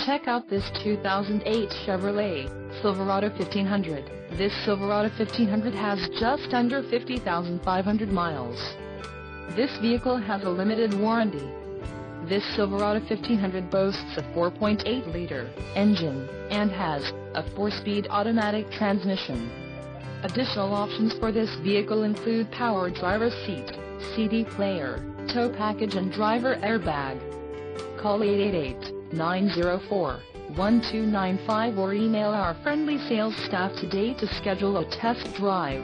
Check out this 2008 Chevrolet Silverado 1500. This Silverado 1500 has just under 50,500 miles. This vehicle has a limited warranty. This Silverado 1500 boasts a 4.8-liter engine and has a 4-speed automatic transmission. Additional options for this vehicle include power driver's seat, CD player, tow package and driver airbag. Call 888-904-1295 or email our friendly sales staff today to schedule a test drive.